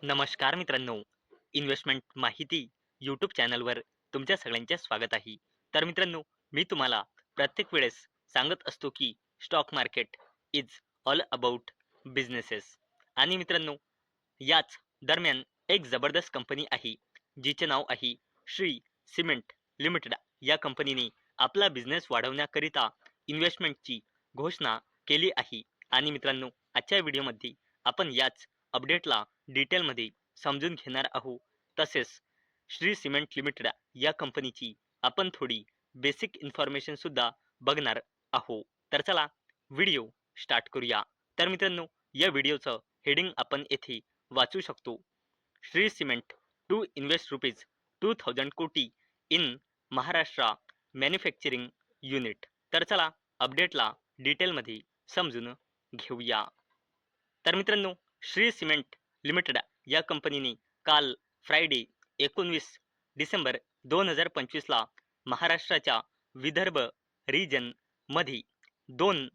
नमस्कार मित्रांनो, इन्व्हेस्टमेंट माहिती यूट्यूब चॅनलवर तुमच्या सगळ्यांचे स्वागत आहे. तर मित्रांनो, मी तुम्हाला प्रत्येक वेळेस सांगत असतो की stock market is all about businesses. आणि मित्रांनो, याच दरम्यान एक जबरदस्त कंपनी आहे, जिचे नाव आहे श्री सिमेंट लिमिटेड. या कंपनीने आपला बिझनेस वाढवण्याकरिता इन्व्हेस्टमेंटची घोषणा केली आहे. आणि मित्रांनो, आजच्या व्हिडिओमध्ये आपण याच अपडेटला डिटेलमध्ये समजून घेणार आहोत. तसेच श्री सिमेंट लिमिटेड या कंपनीची आपण थोडी बेसिक इन्फॉर्मेशन सुद्धा बघणार आहोत. तर चला व्हिडिओ स्टार्ट करूया. तर मित्रांनो, या व्हिडिओचं हेडिंग आपण येथे वाचू शकतो. Shree Cement to invest rupees 2000 कोटी इन महाराष्ट्र मॅन्युफॅक्चरिंग युनिट. तर चला अपडेटला डिटेलमध्ये समजून घेऊया. तर मित्रांनो, श्री सिमेंट लिमिटेड या कंपनीने काल फ्रायडे 19 डिसेंबर 2025 ला महाराष्ट्राच्या विदर्भ रिजन मध्ये 2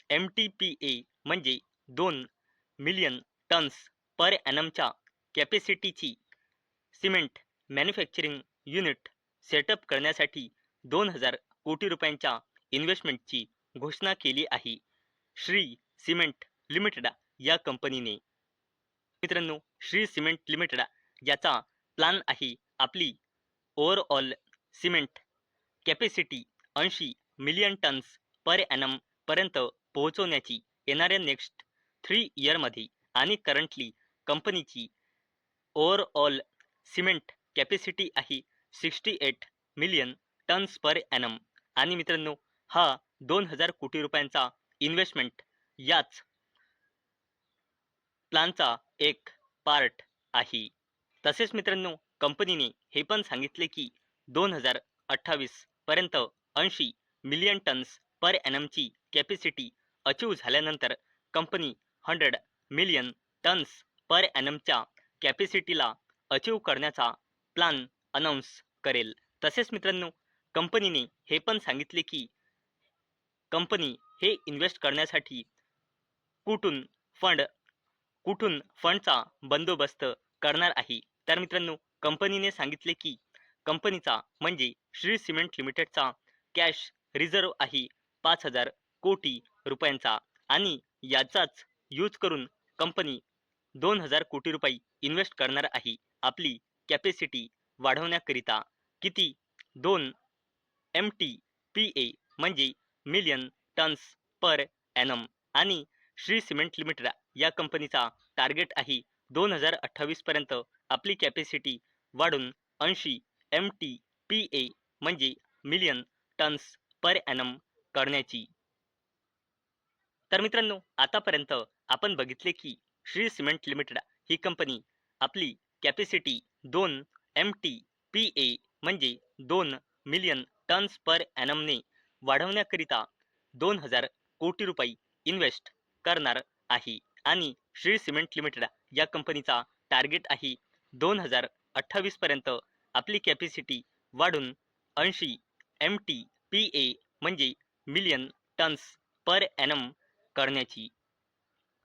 MTPA म्हणजे 2 मिलियन टन्स पर ॲनमच्या कॅपॅसिटीची सिमेंट मॅन्युफॅक्चरिंग युनिट सेटअप करण्यासाठी 2000 कोटी रुपयांच्या इन्व्हेस्टमेंटची घोषणा केली आहे. श्री सिमेंट लिमिटेड या कंपनीने मित्रांनो, श्री सिमेंट लिमिटेड याचा प्लॅन आहे आपली overall cement capacity 80 million tonnes per annum पर्यंत पोहोचवण्याची येणाऱ्या नेक्स्ट 3 इयरमध्ये. आणि करंटली कंपनीची ओव्हरऑल सिमेंट कॅपॅसिटी आहे 68 मिलियन टन्स पर ॲनम. आणि मित्रांनो, हा 2000 कोटी रुपयांचा इन्व्हेस्टमेंट याच प्लॅनचा एक पार्ट आहे. तसेच मित्रांनो, कंपनीने हे पण सांगितले की 2028 पर्यंत 80 मिलियन टन्स पर ॲनमची कॅपॅसिटी अचीव झाल्यानंतर कंपनी 100 मिलियन टन्स पर ॲनमच्या कॅपॅसिटीला अचीव करण्याचा प्लॅन अनाऊन्स करेल. तसेच मित्रांनो, कंपनीने हे पण सांगितले की कंपनी हे इन्व्हेस्ट करण्यासाठी कुठून फंड कुठून फंडचा बंदोबस्त करणार आहे. तर मित्रांनो, कंपनीने सांगितले की कंपनीचा म्हणजे श्री सिमेंट लिमिटेडचा कॅश रिझर्व आहे 5000 कोटी रुपयांचा. आणि याचाच यूज करून कंपनी 2000 कोटी रुपये इन्व्हेस्ट करणार आहे आपली कॅपॅसिटी वाढवण्याकरिता. किती? 2 MTPA म्हणजे मिलियन टन्स पर ॲनम. आणि श्री सिमेंट लिमिटेड या कंपनीचा टार्गेट आहे 2028 पर्यंत आपली कॅपॅसिटी वाढून 80 MTPA म्हणजे मिलियन टन्स पर ॲनम करण्याची. तर मित्रांनो, आतापर्यंत आपण बघितले की श्री सिमेंट लिमिटेड ही कंपनी आपली कॅपॅसिटी 2 MTPA म्हणजे 2 मिलियन टन्स पर ॲनमने वाढवण्याकरिता 2000 कोटी रुपये इन्व्हेस्ट करणार आहे. आणि श्री सिमेंट लिमिटेड या कंपनीचा टार्गेट आहे 2028 पर्यंत आपली कॅपॅसिटी वाढून 80 MTPA म्हणजे मिलियन टन्स पर ॲनम करण्याची.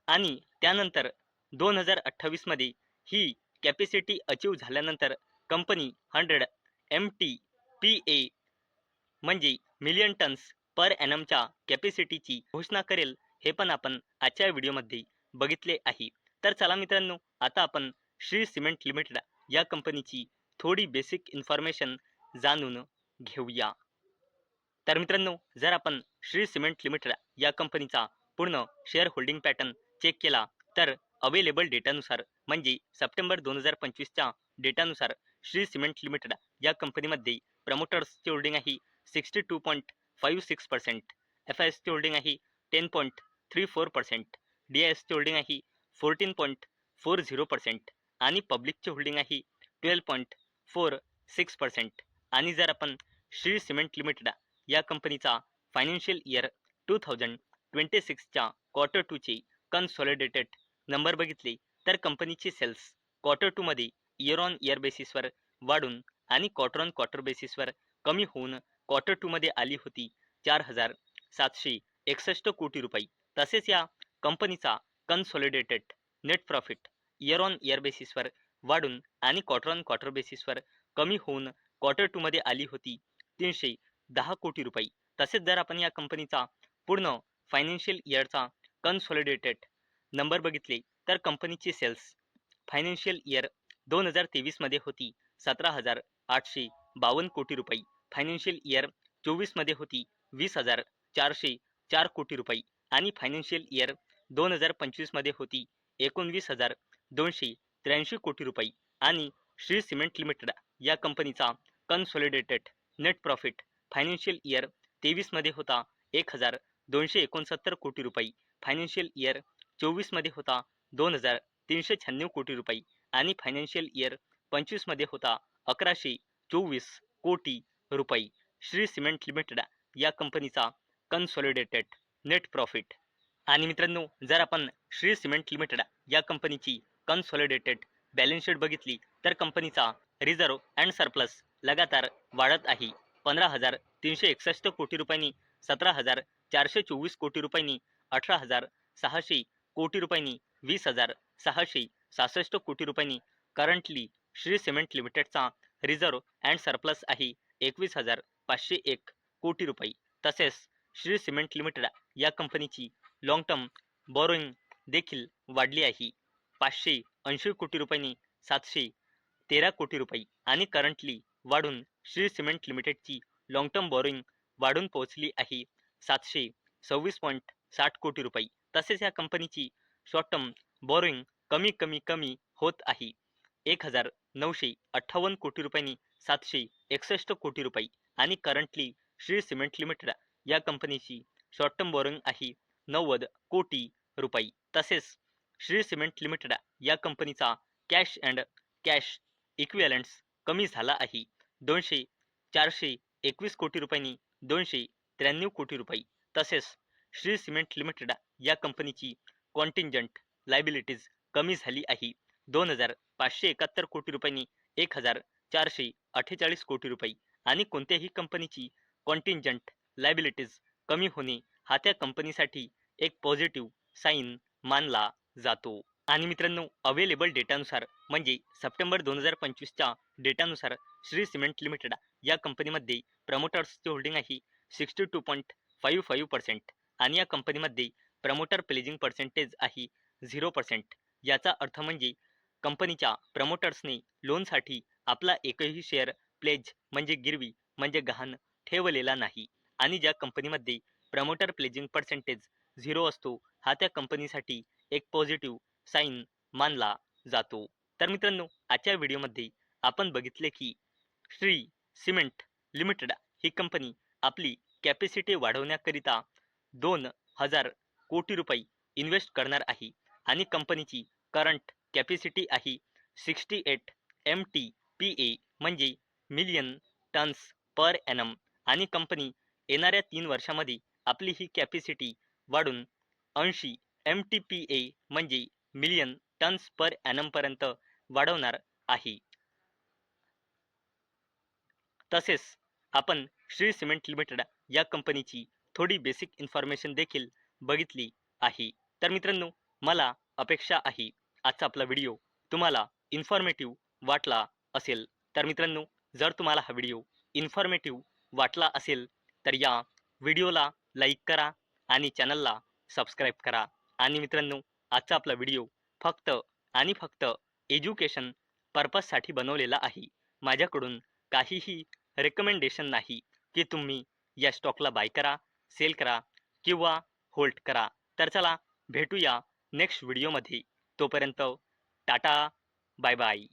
आणि त्यानंतर 2028 मध्ये ही कॅपॅसिटी अचीव झाल्यानंतर कंपनी 100 MTPA म्हणजे मिलियन टन्स पर ॲनमच्या कॅपॅसिटीची घोषणा करेल. हे पण आपण आजच्या व्हिडिओमध्ये बघितले आहे. तर चला मित्रांनो, आता आपण श्री सिमेंट लिमिटेड या कंपनीची थोडी बेसिक इन्फॉर्मेशन जाणून घेऊया. तर मित्रांनो, जर आपण श्री सिमेंट लिमिटेड या कंपनीचा पूर्ण शेअर होल्डिंग पॅटर्न चेक केला तर अवेलेबल डेटानुसार म्हणजे सप्टेंबर 2025च्या डेटानुसार श्री सिमेंट लिमिटेड या कंपनीमध्ये प्रमोटर्सची होल्डिंग आहे 62.56%, FISची होल्डिंग आहे 10.34%, DISची होल्डिंग आहे 14.40% आणि पब्लिकची होल्डिंग आहे 12.46%. आणि जर आपण श्री सिमेंट लिमिटेड या कंपनीचा फायनान्शियल इयर 2026च्या क्वार्टर 2चे कन्सॉलिडेटेड नंबर बघितले तर कंपनीचे सेल्स क्वार्टर 2 मध्ये इयर ऑन इयर बेसिसवर वाढून आणि क्वार्टर ऑन क्वार्टर बेसिसवर कमी होऊन क्वार्टर 2 मध्ये आली होती 4761 कोटी रुपये. तसेच या कंपनीचा consolidated net profit year on year बेसिसवर वाढून आणि क्वार्टर ऑन क्वार्टर बेसिसवर कमी होऊन क्वार्टर 2 मध्ये आली होती 310 कोटी रुपये. तसेच जर आपण या कंपनीचा पूर्ण फायनान्शियल इयरचा कन्सॉलिडेटेड नंबर बघितले तर कंपनीची सेल्स फायनान्शियल इयर 2023 मध्ये होती 17,852 कोटी रुपये. फायनान्शियल इयर 24 मध्ये होती 20,404 कोटी रुपये आणि फायनान्शियल इयर 2025 मध्ये होती 19,283 कोटी रुपये. आणि श्री सिमेंट लिमिटेड या कंपनीचा consolidated net profit financial year 23 मध्ये होता 1,269 कोटी रुपये. फायनान्शियल इयर 24 मध्ये होता 2,396 कोटी रुपये आणि फायनान्शियल इयर 25 मध्ये होता 1,124 कोटी रुपये. श्री सिमेंट लिमिटेड या कंपनीचा कन्सॉलिडेटेड नेट प्रॉफिट. आणि मित्रांनो, जर आपण श्री सिमेंट लिमिटेड या कंपनीची कन्सॉलिडेटेड बॅलन्स शीट बघितली तर कंपनीचा रिझर्व अँड सरप्लस लगातार वाढत आहे. 15,361 कोटी रुपयांनी, 17,424 कोटी रुपयांनी, 18,600 कोटी रुपयांनी, 20,666 कोटी रुपयांनी. करंटली श्री सिमेंट लिमिटेडचा रिझर्व अँड सरप्लस आहे 21,501 कोटी रुपये. तसेच श्री सिमेंट लिमिटेड या कंपनीची लॉंग टर्म बॉरोइंग देखील वाढली आहे 580 कोटी रुपयांनी 713 कोटी रुपये आणि करंटली वाढून श्री सिमेंट लिमिटेडची लॉंग टर्म बॉरोइंग वाढून पोहोचली आहे 726.60 कोटी रुपये. तसेच या कंपनीची शॉर्ट टर्म बॉरोइंग कमी होत आहे 1,958 कोटी रुपयांनी 761 कोटी रुपये आणि करंटली श्री सिमेंट लिमिटेड या कंपनीची शॉर्ट टर्म बॉरोइंग आहे 90 कोटी रुपये. तसेच श्री सिमेंट लिमिटेड या कंपनीचा कॅश अँड कॅश इक्विवलेंट्स कमी झाला आहे 421 कोटी रुपयांनी 293 कोटी रुपये. तसेच श्री सिमेंट लिमिटेड या कंपनीची कॉन्टिंजंट लायबिलिटीज कमी झाली आहे 2,571 कोटी रुपयांनी 1,448 कोटी रुपये आणि कोणत्याही कंपनीची कॉन्टिंजंट लायबिलिटीज कमी होणे हा त्या कंपनीसाठी एक पॉझिटिव्ह साईन मानला जातो. आणि मित्रांनो, अवेलेबल डेटानुसार म्हणजे सप्टेंबर 2025च्या डेटानुसार श्री सिमेंट लिमिटेड या कंपनीमध्ये प्रमोटर्सची होल्डिंग आहे 62.55% आणि या कंपनीमध्ये प्रमोटर प्लेजिंग पर्सेंटेज आहे 0%. याचा अर्थ म्हणजे कंपनीच्या प्रमोटर्सने लोनसाठी आपला एकही शेअर प्लेज म्हणजे गिरवी म्हणजे गहाण ठेवलेला नाही आणि ज्या कंपनीमध्ये प्रमोटर प्लेजिंग पर्सेंटेज 0 असतो हा त्या कंपनीसाठी एक पॉझिटिव्ह साईन मानला जातो. तर मित्रांनो, आजच्या व्हिडिओमध्ये आपण बघितले की श्री सिमेंट लिमिटेड ही कंपनी आपली कॅपॅसिटी वाढवण्याकरिता 2,000 कोटी रुपये इन्व्हेस्ट करणार आहे आणि कंपनीची करंट कॅपॅसिटी आहे 68 MTPA म्हणजे मिलियन टन्स पर एनम आणि कंपनी येणाऱ्या 3 वर्षामध्ये आपली ही कॅपॅसिटी वाढून 80 MTPA म्हणजे मिलियन टन्स पर एनम पर्यंत वाढवणार आहे. तसेच आपण श्री सिमेंट लिमिटेड या कंपनीची थोडी बेसिक इन्फॉर्मेशन देखील बघितली आहे. तर मित्रांनो, मला अपेक्षा आहे आजचा आपला व्हिडिओ तुम्हाला इन्फॉर्मेटिव्ह वाटला असेल. तर मित्रांनो, जर तुम्हाला हा व्हिडिओ इन्फॉर्मेटिव्ह वाटला असेल तर या व्हिडिओला लाईक करा आणि चॅनलला सबस्क्राईब करा. आणि मित्रांनो, आजचा आपला व्हिडिओ फक्त आणि फक्त एज्युकेशन पर्पजसाठी बनवलेला आहे. माझ्याकडून काहीही रेकमेंडेशन नाही की तुम्ही या स्टॉकला बाय करा, सेल करा किंवा होल्ड करा. तर चला भेटूया नेक्स्ट व्हिडिओमध्ये. तोपर्यंत टाटा, बाय बाय.